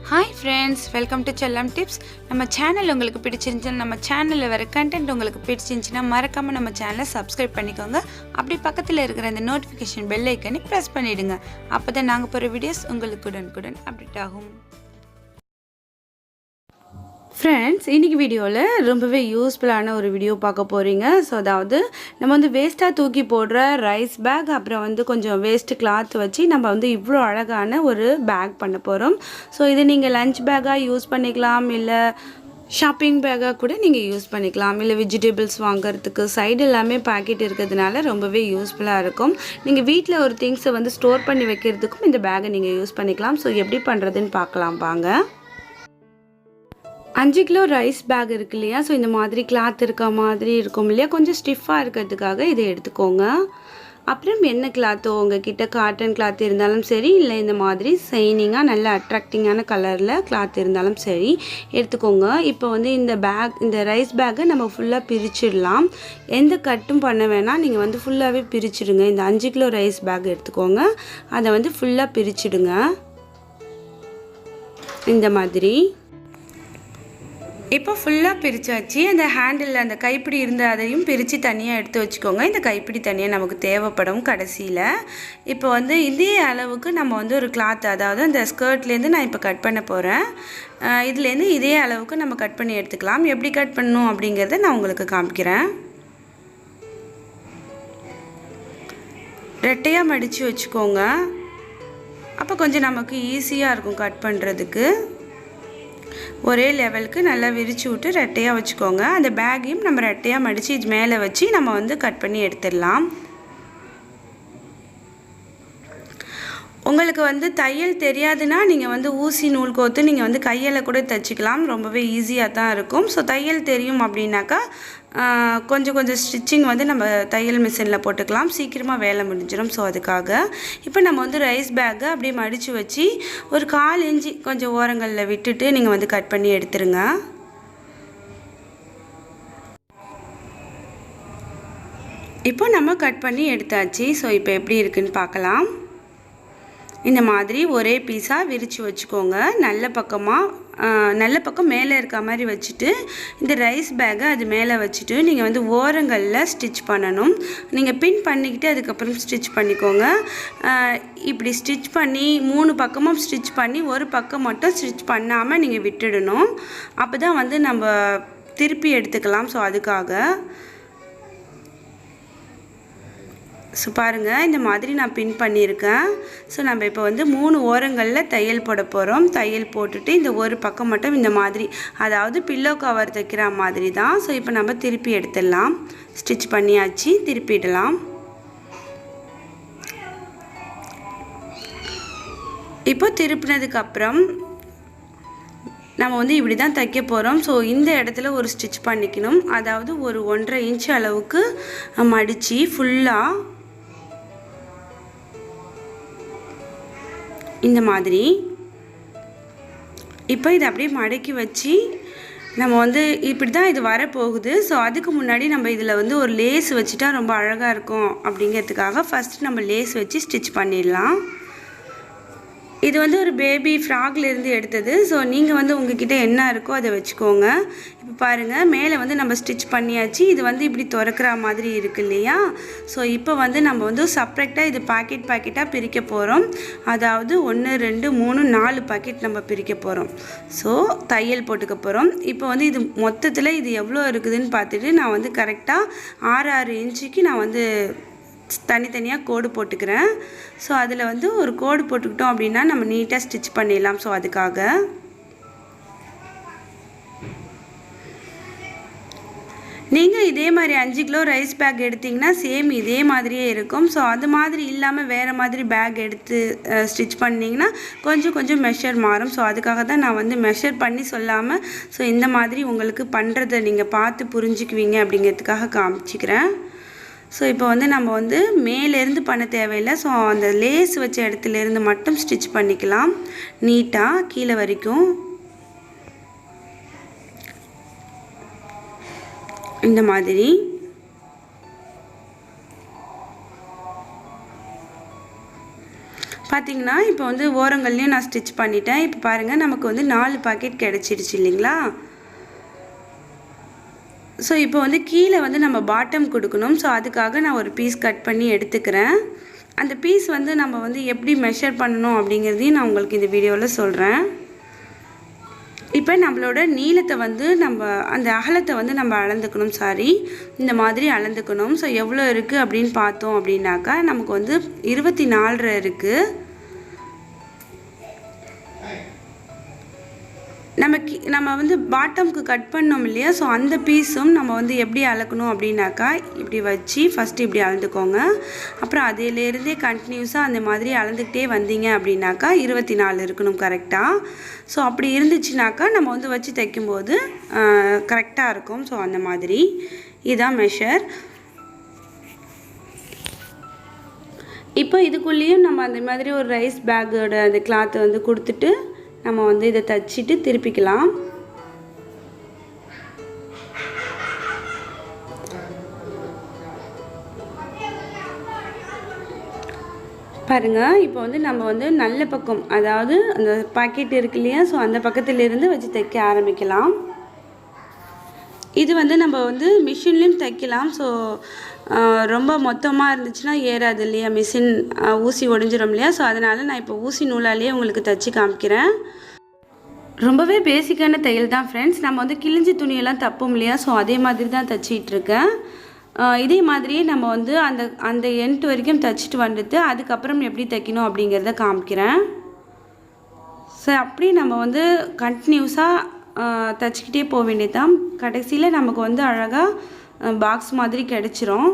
Hi friends, welcome to Chellam Tips. நம்ம channel உங்களுக்கு பிடிச்சிருந்துச்சுனா நம்ம சேனல்ல வர கண்டென்ட் உங்களுக்கு பிடிச்சிருந்துச்சுனா மறக்காம நம்ம சேனலை சப்ஸ்கிரைப் பண்ணிக்கோங்க. அப்படியே பக்கத்துல இருக்கிற அந்த நோட்டிஃபிகேஷன் பெல் ஐகானை பிரஸ் பண்ணிடுங்க. அப்பதான் நாங்க போற வீடியோஸ் உங்களுக்கு உடனுக்குடன் அப்டேட் ஆகும். ஃப்ரெண்ட்ஸ், இன்றைக்கி வீடியோவில் ரொம்பவே யூஸ்ஃபுல்லான ஒரு வீடியோ பார்க்க போகிறீங்க. ஸோ அதாவது நம்ம வந்து வேஸ்ட்டாக தூக்கி போடுற ரைஸ் பேக், அப்புறம் வந்து கொஞ்சம் வேஸ்ட்டு கிளாத் வச்சு நம்ம வந்து இவ்வளோ அழகான ஒரு பேக் பண்ண போகிறோம். ஸோ இது நீங்கள் லஞ்ச் பேக்காக யூஸ் பண்ணிக்கலாம், இல்லை ஷாப்பிங் பேக்காக கூட நீங்கள் யூஸ் பண்ணிக்கலாம், இல்லை வெஜிடபிள்ஸ் வாங்குறதுக்கு சைடு எல்லாமே பேக்கெட் இருக்கிறதுனால ரொம்பவே யூஸ்ஃபுல்லாக இருக்கும். நீங்கள் வீட்டில் ஒரு திங்ஸை வந்து ஸ்டோர் பண்ணி வைக்கிறதுக்கும் இந்த பேக்கை நீங்கள் யூஸ் பண்ணிக்கலாம். ஸோ எப்படி பண்ணுறதுன்னு பார்க்கலாம் வாங்க. 5 கிலோ ரைஸ் பேக் இருக்கு இல்லையா, ஸோ இந்த மாதிரி கிளாத் இருக்க மாதிரி இருக்கும் இல்லையா, கொஞ்சம் ஸ்டிஃபாக இருக்கிறதுக்காக இதை எடுத்துக்கோங்க. அப்புறம் என்ன கிளாத்தோ உங்ககிட்ட காட்டன் கிளாத் இருந்தாலும் சரி, இல்லை இந்த மாதிரி ஷைனிங்காக நல்ல அட்ராக்டிங்கான கலரில் கிளாத் இருந்தாலும் சரி எடுத்துக்கோங்க. இப்போ வந்து இந்த ரைஸ் பேக்கை நம்ம ஃபுல்லாக பிரிச்சிடலாம். எந்த கட்டும் பண்ண வேணாம், நீங்கள் வந்து ஃபுல்லாகவே பிரிச்சுடுங்க. இந்த 5 கிலோ ரைஸ் பேக் எடுத்துக்கோங்க, அதை வந்து ஃபுல்லாக பிரிச்சுடுங்க இந்த மாதிரி. இப்போ ஃபுல்லாக பிரித்தாச்சு. அந்த ஹேண்டில் அந்த கைப்பிடி இருந்த அதையும் பிரித்து தனியாக எடுத்து வச்சுக்கோங்க. இந்த கைப்பிடி தனியாக நமக்கு தேவைப்படும் கடைசியில். இப்போ வந்து இதே அளவுக்கு நம்ம வந்து ஒரு கிளாத், அதாவது அந்த ஸ்கர்ட்லேருந்து நான் இப்போ கட் பண்ண போகிறேன். இதுலேருந்து இதே அளவுக்கு நம்ம கட் பண்ணி எடுத்துக்கலாம். எப்படி கட் பண்ணணும் அப்படிங்கிறத நான் உங்களுக்கு காமிக்கிறேன். ரெட்டையாக மடித்து வச்சுக்கோங்க, அப்போ கொஞ்சம் நமக்கு ஈஸியாக இருக்கும் கட் பண்ணுறதுக்கு. ஒரே லெவலுக்கு நல்லா விரிச்சு விட்டு ரெட்டையாக வச்சுக்கோங்க. அந்த பேக்கையும் நம்ம ரெட்டையாக மடித்து இது மேலே வச்சு நம்ம வந்து கட் பண்ணி எடுத்துடலாம். உங்களுக்கு வந்து தையல் தெரியாதுன்னா நீங்கள் வந்து ஊசி நூல் கோத்து நீங்கள் வந்து கையில் கூட தைச்சிக்கலாம், ரொம்பவே ஈஸியாக தான் இருக்கும். ஸோ தையல் தெரியும் அப்படின்னாக்கா கொஞ்சம் ஸ்டிச்சிங் வந்து நம்ம தையல் மிஷினில் போட்டுக்கலாம், சீக்கிரமாக வேலை முடிஞ்சிடும். ஸோ அதுக்காக இப்போ நம்ம வந்து ரைஸ் பேக்கை அப்படியே மடித்து வச்சு ஒரு 1/4 இன்ச்சு கொஞ்சம் ஓரங்களில் விட்டுட்டு நீங்கள் வந்து கட் பண்ணி எடுத்துருங்க. இப்போ நம்ம கட் பண்ணி எடுத்தாச்சு. ஸோ இப்போ எப்படி இருக்குன்னு பார்க்கலாம். இந்த மாதிரி ஒரே பீஸாக விரித்து வச்சுக்கோங்க. நல்ல பக்கம் மேலே இருக்க மாதிரி வச்சுட்டு இந்த ரைஸ் பேக்கை அது மேலே வச்சுட்டு நீங்கள் வந்து ஓரங்களில் ஸ்டிச் பண்ணணும். நீங்கள் பின் பண்ணிக்கிட்டு அதுக்கப்புறம் ஸ்டிச் பண்ணிக்கோங்க. இப்படி ஸ்டிச் பண்ணி 3 பக்கமும் ஸ்டிச் பண்ணி ஒரு பக்கம் மட்டும் ஸ்டிச் பண்ணாமல் நீங்கள் விட்டுடணும். அப்போ தான் வந்து நம்ம திருப்பி எடுத்துக்கலாம். ஸோ அதுக்காக ஸோ பாருங்கள், இந்த மாதிரி நான் பின் பண்ணியிருக்கேன். ஸோ நம்ம இப்போ வந்து 3 ஓரங்களில் தையல் போட போகிறோம். தையல் போட்டுட்டு இந்த ஒரு பக்கம் மட்டும் இந்த மாதிரி, அதாவது பில்லோ கவர் தைக்கிற மாதிரி தான். ஸோ இப்போ நம்ம திருப்பி எடுத்துடலாம். ஸ்டிச் பண்ணியாச்சு, திருப்பிடலாம். இப்போ திருப்பினதுக்கப்புறம் நம்ம வந்து இப்படி தான் தைக்க போகிறோம். ஸோ இந்த இடத்துல ஒரு ஸ்டிச் பண்ணிக்கணும், அதாவது ஒரு 1.5 இன்ச்சு அளவுக்கு மடித்து ஃபுல்லாக இந்த மாதிரி. இப்போ இதை அப்படியே மடக்கி வச்சு நம்ம வந்து இப்படி தான் இது வரப்போகுது. ஸோ அதுக்கு முன்னாடி நம்ம இதில் வந்து ஒரு லேஸ் வச்சுட்டா ரொம்ப அழகாக இருக்கும் அப்படிங்கிறதுக்காக ஃபஸ்ட்டு நம்ம லேஸ் வச்சு ஸ்டிச் பண்ணிடலாம். இது வந்து ஒரு பேபி ஃப்ராக்லேருந்து எடுத்தது. ஸோ நீங்கள் வந்து உங்ககிட்ட என்ன இருக்கோ அதை வச்சுக்கோங்க. இப்போ பாருங்கள், மேலே வந்து நம்ம ஸ்டிச் பண்ணியாச்சு. இது வந்து இப்படி திறக்கிற மாதிரி இருக்கு இல்லையா. ஸோ இப்போ வந்து நம்ம வந்து செப்ரேட்டாக இது பாக்கெட்டாக பிரிக்க போகிறோம். அதாவது 1 2 3 4 பாக்கெட் நம்ம பிரிக்க போகிறோம். ஸோ தையல் போட்டுக்க போகிறோம். இப்போ வந்து இது மொத்தத்தில் இது எவ்வளோ இருக்குதுன்னு பார்த்துட்டு நான் வந்து கரெக்டாக 6 இன்ச்சுக்கு நான் வந்து தனித்தனியாக கோடு போட்டுக்கிறேன். ஸோ அதில் வந்து ஒரு கோடு போட்டுக்கிட்டோம் அப்படின்னா நம்ம நீட்டாக ஸ்டிச் பண்ணிடலாம். ஸோ அதுக்காக நீங்கள் இதே மாதிரி 5 கிலோ ரைஸ் பேக் எடுத்திங்கன்னா சேம் இதே மாதிரியே இருக்கும். ஸோ அது மாதிரி இல்லாமல் வேறு மாதிரி பேக் எடுத்து ஸ்டிச் பண்ணிங்கன்னா கொஞ்சம் மெஷர் மாறும். ஸோ அதுக்காக தான் நான் வந்து மெஷர் பண்ணி சொல்லாமல் ஸோ இந்த மாதிரி உங்களுக்கு பண்ணுறதை நீங்கள் பார்த்து புரிஞ்சுக்குவீங்க அப்படிங்கிறதுக்காக காமிச்சிக்கிறேன். ஸோ இப்போ வந்து நம்ம வந்து மேலேருந்து பண்ண தேவையில்லை. ஸோ அந்த லேஸ் வச்ச இடத்துலேருந்து மட்டும் ஸ்டிச் பண்ணிக்கலாம் நீட்டாக கீழே வரைக்கும் இந்த மாதிரி. பார்த்தீங்கன்னா இப்போ வந்து ஓரங்கள்லையும் நான் ஸ்டிச் பண்ணிட்டேன். இப்போ பாருங்கள் நமக்கு வந்து 4 பாக்கெட் கிடச்சிடுச்சு இல்லைங்களா? ஸோ இப்போ வந்து கீழே வந்து நம்ம பாட்டம் கொடுக்கணும். ஸோ அதுக்காக நான் ஒரு பீஸ் கட் பண்ணி எடுத்துக்கிறேன். அந்த பீஸ் வந்து நம்ம வந்து எப்படி மெஷர் பண்ணணும் அப்படிங்கிறதையும் நான் உங்களுக்கு இந்த வீடியோவில் சொல்கிறேன். இப்போ நம்மளோட நீளத்தை வந்து அந்த அகலத்தை வந்து நம்ம அளந்துக்கணும். இந்த மாதிரி அளந்துக்கணும். ஸோ எவ்வளோ இருக்குது அப்படின்னு பார்த்தோம் அப்படின்னாக்கா நமக்கு வந்து 24 இருக்குது. நம்ம வந்து பாட்டம்க்கு கட் பண்ணோம் இல்லையா? ஸோ அந்த பீஸும் நம்ம வந்து எப்படி அளக்கணும் அப்படின்னாக்கா இப்படி வச்சு ஃபஸ்ட்டு இப்படி அளந்துக்கோங்க. அப்புறம் அதிலேருந்தே கண்டினியூஸாக அந்த மாதிரி அளந்துக்கிட்டே வந்தீங்க அப்படின்னாக்கா 24 இருக்கணும் கரெக்டாக. ஸோ அப்படி இருந்துச்சுனாக்கா நம்ம வந்து வச்சு தைக்கும்போது கரெக்டாக இருக்கும். ஸோ அந்த மாதிரி இதுதான் மெஷர். இப்போ இதுக்குள்ளேயும் நம்ம அந்த மாதிரி ஒரு ரைஸ் பேக்கோட அந்த கிளாத்தை வந்து கொடுத்துட்டு நம்ம வந்து இதை தச்சிட்டு திருப்பிக்கலாம். பாருங்கள் இப்போ வந்து நம்ம வந்து நல்ல பக்கம், அதாவது அந்த பாக்கெட் இருக்கு இல்லையா? ஸோ அந்த பக்கத்திலிருந்து வச்சு தைக்க ஆரம்பிக்கலாம். இது வந்து நம்ம வந்து மிஷின்லேயும் தைக்கலாம். ஸோ ரொம்ப மொத்தமாக இருந்துச்சுன்னா ஏறாது இல்லையா? மிஷின் ஊசி ஒடிஞ்சிடும் இல்லையா? ஸோ அதனால் நான் இப்போ ஊசி நூலாலேயே உங்களுக்கு தைச்சி காமிக்கிறேன். ரொம்பவே பேசிக்கான தையல் தான் ஃப்ரெண்ட்ஸ். நம்ம வந்து கிழிஞ்சி துணியெல்லாம் தப்போம் இல்லையா? ஸோ அதே மாதிரி தான் தைச்சிட்ருக்கேன். இதே மாதிரியே நம்ம வந்து அந்த எண்ட் வரைக்கும் தைச்சிட்டு வந்துட்டு அதுக்கப்புறம் எப்படி தைக்கணும் அப்படிங்கிறத காமிக்கிறேன். ஸோ அப்படி நம்ம வந்து கண்டினியூஸாக தைச்சிக்கிட்டே போக வேண்டியதான். கடைசியில் நமக்கு வந்து அழகாக பாக்ஸ் மாதிரி கிடச்சிரும்.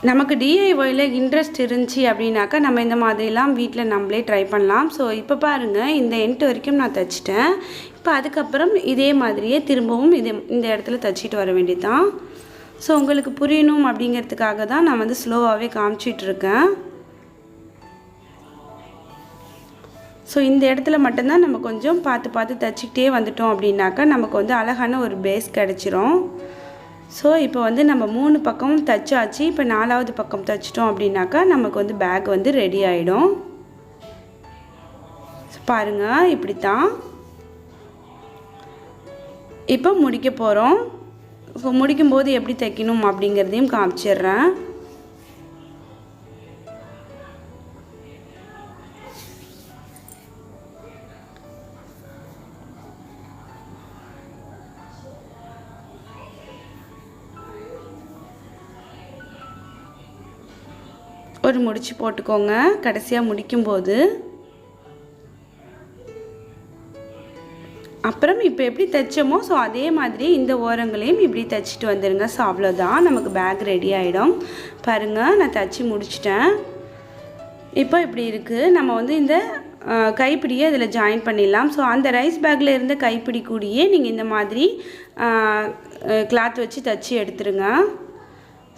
நமக்கு டிஐஒயில் இன்ட்ரெஸ்ட் இருந்துச்சு அப்படின்னாக்கா நம்ம இந்த மாதிரிலாம் வீட்டில் நம்மளே ட்ரை பண்ணலாம். ஸோ இப்போ பாருங்கள் இந்த எண்ட் வரைக்கும் நான் தைச்சிட்டேன். இப்போ அதுக்கப்புறம் இதே மாதிரியே திரும்பவும் இந்த இடத்துல தைச்சிட்டு வர வேண்டியதுதான். ஸோ உங்களுக்கு புரியணும் அப்படிங்கிறதுக்காக தான் நான் வந்து ஸ்லோவாகவே காமிச்சிட்ருக்கேன். ஸோ இந்த இடத்துல மட்டும்தான் நம்ம கொஞ்சம் பார்த்து தைச்சிக்கிட்டே வந்துட்டோம் அப்படின்னாக்கா நமக்கு வந்து அழகான ஒரு பேஸ் கிடச்சிரும். ஸோ இப்போ வந்து நம்ம 3 பக்கமும் தைச்சாச்சு. இப்போ 4வது பக்கம் தைச்சிட்டோம் அப்படின்னாக்கா நமக்கு வந்து பேக் வந்து ரெடி ஆகிடும். பாருங்கள் இப்படித்தான் இப்போ முடிக்க போகிறோம். ஸோ முடிக்கும்போது எப்படி தைக்கணும் அப்படிங்கிறதையும் காமிச்சிடுறேன். ஒரு முடிச்சு போட்டுக்கோங்க கடைசியாக முடிக்கும்போது. அப்புறம் இப்போ எப்படி தைச்சோமோ ஸோ அதே மாதிரி இந்த ஓரங்களையும் இப்படி தைச்சிட்டு வந்துடுங்க. ஸோ அவ்வளோதான், நமக்கு பேக் ரெடி ஆகிடும். பாருங்கள் நான் தைச்சி முடிச்சிட்டேன். இப்போ இப்படி இருக்குது. நம்ம வந்து இந்த கைப்பிடியை இதில் ஜாயின் பண்ணிடலாம். ஸோ அந்த ரைஸ் பேக்கில் இருந்த கைப்பிடி கூடியே நீங்கள் இந்த மாதிரி கிளாத் வச்சு தைச்சி எடுத்துருங்க.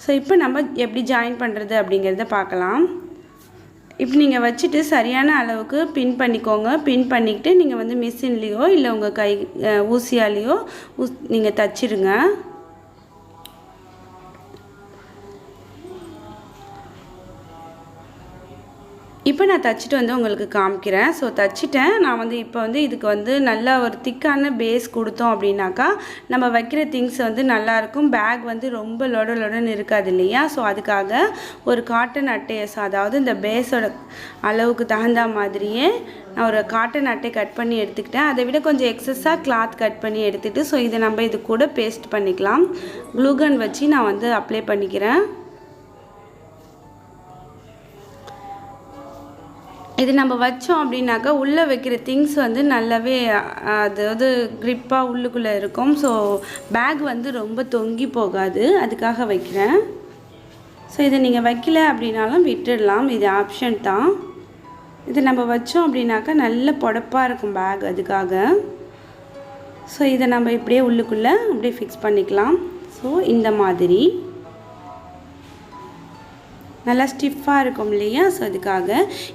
ஸோ இப்போ நம்ம எப்படி ஜாயின் பண்ணுறது அப்படிங்கிறத பார்க்கலாம். இப்போ நீங்கள் வச்சுட்டு சரியான அளவுக்கு பின் பண்ணிக்கோங்க. பின் பண்ணிக்கிட்டு நீங்கள் வந்து மிஷின்லேயோ இல்லை உங்கள் கை ஊசியாலேயோ நீங்கள் தைச்சிருங்க. இப்போ நான் தைச்சிட்டு வந்து உங்களுக்கு காமிக்கிறேன். ஸோ தைச்சிட்டேன் நான் வந்து. இப்போ வந்து இதுக்கு வந்து நல்ல ஒரு திக்கான பேஸ் கொடுத்தோம் அப்படின்னாக்கா நம்ம வைக்கிற திங்ஸ் வந்து நல்லாயிருக்கும். பேக் வந்து ரொம்ப லொடன்னு இருக்காது இல்லையா? ஸோ அதுக்காக ஒரு காட்டன் அட்டையை, அதாவது இந்த பேஸோட அளவுக்கு தகுந்த மாதிரியே நான் ஒரு காட்டன் அட்டை கட் பண்ணி எடுத்துக்கிட்டேன். அதை விட கொஞ்சம் எக்ஸஸாக கிளாத் கட் பண்ணி எடுத்துகிட்டு ஸோ இதை நம்ம இது கூட பேஸ்ட் பண்ணிக்கலாம். க்ளூகன் வச்சு நான் வந்து அப்ளை பண்ணிக்கிறேன். இது நம்ம வச்சோம் அப்படின்னாக்கா உள்ளே வைக்கிற திங்ஸ் வந்து நல்லாவே அதாவது க்ரிப்பாக உள்ளுக்குள்ளே இருக்கும். ஸோ பேக் வந்து ரொம்ப தொங்கி போகாது, அதுக்காக வைக்கிறேன். ஸோ இதை நீங்கள் வைக்கல அப்படின்னாலும் விட்டுடலாம், இது ஆப்ஷன் தான். இது நம்ம வச்சோம் அப்படின்னாக்கா நல்ல பொடப்பாக இருக்கும் பேக், அதுக்காக. ஸோ இதை நம்ம இப்படியே உள்ளுக்குள்ளே அப்படியே ஃபிக்ஸ் பண்ணிக்கலாம். ஸோ இந்த மாதிரி நல்லா ஸ்டிஃபாக இருக்கும் இல்லையா? ஸோ அதுக்காக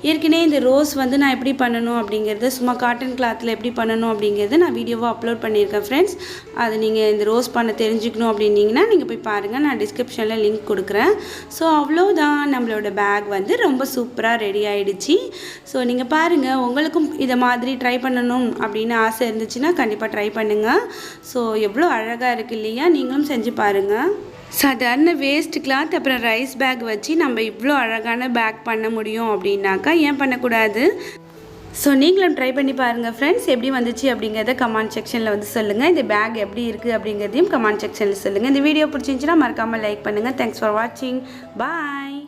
ஏற்கனவே இந்த ரோஸ் வந்து நான் எப்படி பண்ணணும் அப்படிங்கிறது, சும்மா காட்டன் கிளாத்தில் எப்படி பண்ணணும் அப்படிங்கிறது நான் வீடியோவாக அப்லோட் பண்ணியிருக்கேன் ஃப்ரெண்ட்ஸ். அது நீங்கள் இந்த ரோஸ் பண்ண தெரிஞ்சுக்கணும் அப்படின்னீங்கன்னா நீங்கள் போய் பாருங்கள், நான் டிஸ்கிரிப்ஷனில் லிங்க் கொடுக்குறேன். ஸோ அவ்வளோதான், நம்மளோட பேக் வந்து ரொம்ப சூப்பராக ரெடி ஆகிடுச்சு. ஸோ நீங்கள் பாருங்கள், உங்களுக்கும் இதை மாதிரி ட்ரை பண்ணணும் அப்படின்னு ஆசை இருந்துச்சுன்னா கண்டிப்பாக ட்ரை பண்ணுங்கள். ஸோ எவ்வளோ அழகாக இருக்குது இல்லையா? நீங்களும் செஞ்சு பாருங்கள். சாதாரண வேஸ்ட் கிளாத் அப்புறம் ரைஸ் பேக் வச்சு நம்ம இவ்வளோ அழகான பேக் பண்ண முடியும் அப்படின்னாக்கா ஏன் பண்ணக்கூடாது? ஸோ நீங்களும் ட்ரை பண்ணி பாருங்கள் ஃப்ரெண்ட்ஸ். எப்படி வந்துச்சு அப்படிங்கிறத கமெண்ட் செக்ஷனில் வந்து சொல்லுங்கள். இந்த பேக் எப்படி இருக்குது அப்படிங்கிறதையும் கமெண்ட் செக்ஷனில் சொல்லுங்கள். இந்த வீடியோ பிடிச்சிருந்துச்சுன்னா மறக்காமல் லைக் பண்ணுங்கள். தேங்க்ஸ் ஃபார் வாட்சிங். பாய்.